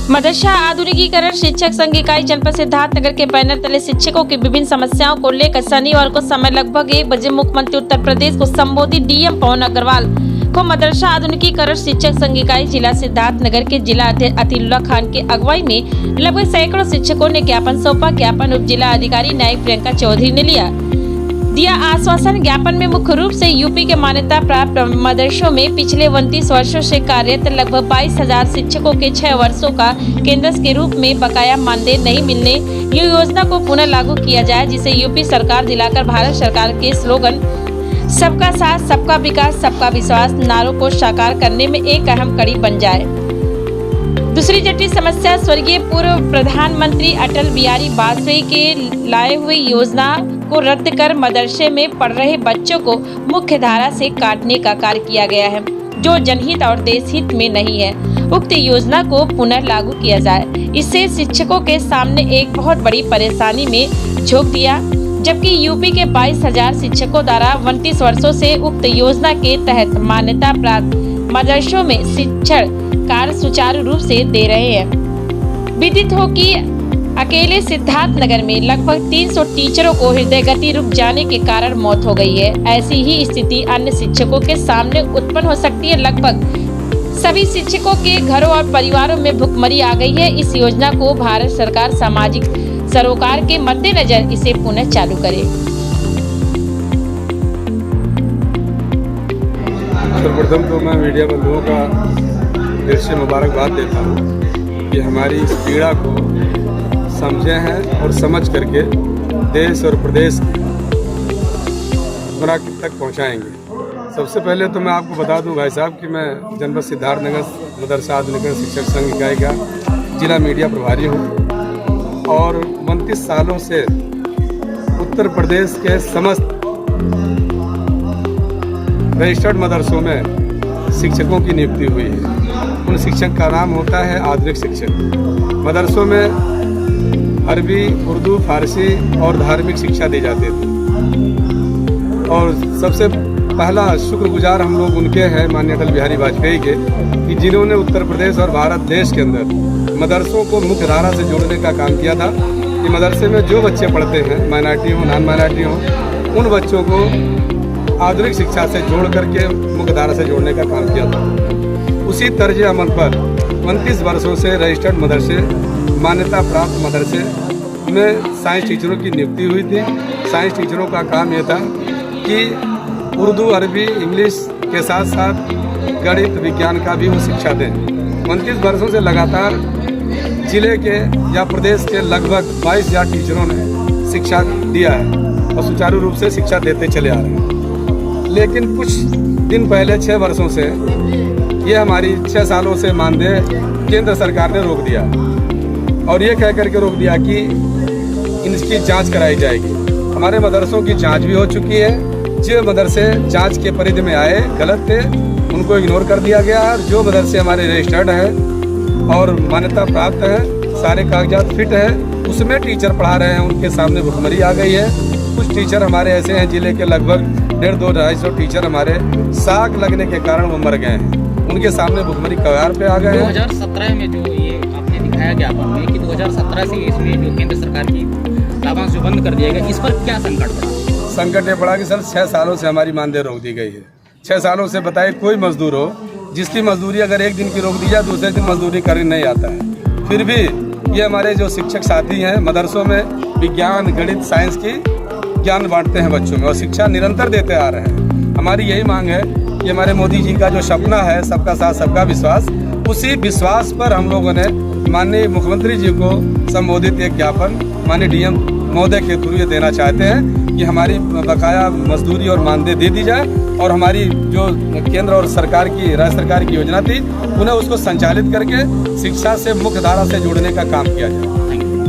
मदरसा आधुनिकीकरण शिक्षक संघ इकाई जनपद सिद्धार्थनगर के बैनर तले शिक्षकों की विभिन्न समस्याओं को लेकर शनिवार को समय लगभग 1 बजे मुख्यमंत्री उत्तर प्रदेश को संबोधित डीएम पवन अग्रवाल को मदरसा आधुनिकीकरण शिक्षक संघ इकाई जिला सिद्धार्थनगर के जिला अध्यक्ष अतीलुल्लाह खान की अगुवाई में लगभग सैकड़ों शिक्षकों ने ज्ञापन सौंपा। ज्ञापन उप जिला अधिकारी न्यायिक प्रियंका चौधरी ने दिया आश्वासन। ज्ञापन में मुख्य रूप से यूपी के मान्यता प्राप्त मदरसों में पिछले 29 वर्षों से कार्यरत लगभग 22,000 शिक्षकों के 6 वर्षों का केंद्र के रूप में बकाया मानदेय नहीं मिलने ये योजना को पुनः लागू किया जाए, जिसे यूपी सरकार दिलाकर भारत सरकार के स्लोगन सबका साथ सबका विकास सबका विश्वास नारों को साकार करने में एक अहम कड़ी बन जाए। दूसरी जटिल समस्या स्वर्गीय पूर्व प्रधानमंत्री अटल बिहारी वाजपेयी के लाए हुए योजना को रद्द कर मदरसे में पढ़ रहे बच्चों को मुख्य धारा से काटने का कार्य किया गया है, जो जनहित और देश हित में नहीं है। उक्त योजना को पुनः लागू किया जाए। इससे शिक्षकों के सामने एक बहुत बड़ी परेशानी में झोंक दिया, जबकि यूपी के 22,000 शिक्षकों द्वारा 29 वर्षों से उक्त योजना के तहत मान्यता प्राप्त मदरसों में शिक्षण कार्य सुचारू रूप से दे रहे हैं। विदित हो कि अकेले सिद्धार्थनगर में लगभग 300 टीचरों को हृदय गति रुक जाने के कारण मौत हो गई है। ऐसी ही स्थिति अन्य शिक्षकों के सामने उत्पन्न हो सकती है। लगभग सभी शिक्षकों के घरों और परिवारों में भुखमरी आ गई है। इस योजना को भारत सरकार सामाजिक सरोकार के मद्देनजर इसे पुनः चालू करे। सर्वप्रथम तो मैं मीडिया बंधुओं का दिल से मुबारकबाद देता हूँ कि हमारी इस पीड़ा को समझे हैं और समझ करके देश और प्रदेश तक पहुँचाएंगे। सबसे पहले तो मैं आपको बता दूं भाई साहब कि मैं जनपद सिद्धार्थनगर मदरसा आधुनिकीकरण शिक्षक संघ इकाई का जिला मीडिया प्रभारी हूँ और 29 सालों से उत्तर प्रदेश के समस्त रजिस्टर्ड मदरसों में शिक्षकों की नियुक्ति हुई है। उन शिक्षक का नाम होता है आधुनिक शिक्षक। मदरसों में अरबी, उर्दू, फारसी और धार्मिक शिक्षा दी जाती थी और सबसे पहला शुक्रगुजार हम लोग उनके हैं माननीय अटल बिहारी वाजपेयी के कि जिन्होंने उत्तर प्रदेश और भारत देश के अंदर मदरसों को मुख्य धारा से जोड़ने का काम किया था कि मदरसे में जो बच्चे पढ़ते हैं, माइनॉरिटी हो, नॉन माइनॉरिटी हो, उन बच्चों को आधुनिक शिक्षा से जोड़ करके मुख्य धारा से जोड़ने का काम किया था। उसी तर्ज अमल पर 29 वर्षों से रजिस्टर्ड मदरसे, मान्यता प्राप्त मदरसे में साइंस टीचरों की नियुक्ति हुई थी। साइंस टीचरों का काम यह था कि उर्दू, अरबी, इंग्लिश के साथ साथ गणित, विज्ञान का भी वो शिक्षा दें। 29 वर्षों से लगातार जिले के या प्रदेश के लगभग 22,000 टीचरों ने शिक्षा दिया है और सुचारू रूप से शिक्षा देते चले आ रहे हैं। लेकिन कुछ दिन पहले 6 वर्षों से ये हमारी 6 सालों से मानदेय केंद्र सरकार ने रोक दिया और ये कह करके रोक दिया कि इनकी जांच कराई जाएगी। हमारे मदरसों की जांच भी हो चुकी है। जो मदरसे जांच के परिधि में आए गलत थे उनको इग्नोर कर दिया गया और जो मदरसे हमारे रजिस्टर्ड हैं और मान्यता प्राप्त हैं, सारे कागजात फिट है, उसमें टीचर पढ़ा रहे हैं। उनके सामने भुखमरी आ गई है। कुछ टीचर हमारे ऐसे हैं जिले के लगभग 150-250 टीचर हमारे साग लगने के कारण वो मर गए हैं। उनके सामने भुखमरी कगार पे आ गए हैं। 2017 में जो ये आपने दिखाया ज्ञापन में कि 2017 से इसमें जो केंद्र सरकार की लाभांश जो बंद कर दिया गया, इस पर क्या संकट पड़ा? संकट ये पड़ा कि सर 6 सालों से हमारी मानदेय रोक दी गई है। 6 सालों से बताइए कोई मजदूर हो जिसकी मजदूरी अगर एक दिन की रोक दी जाए दूसरे दिन मजदूरी करने नहीं आता है। फिर भी ये हमारे जो शिक्षक साथी हैं मदरसों में विज्ञान, गणित, साइंस की ज्ञान बांटते हैं बच्चों में और शिक्षा निरंतर देते आ रहे हैं। हमारी यही मांग है कि हमारे मोदी जी का जो सपना है सबका साथ सबका विश्वास, उसी विश्वास पर हम लोगों ने माननीय मुख्यमंत्री जी को संबोधित एक ज्ञापन माननीय डीएम महोदय के थ्रू ये देना चाहते हैं कि हमारी बकाया मजदूरी और मानदेय दे दी जाए और हमारी जो केंद्र और सरकार की, राज्य सरकार की योजना थी उन्हें उसको संचालित करके शिक्षा से मुख्य धारा से जोड़ने का काम किया जाए।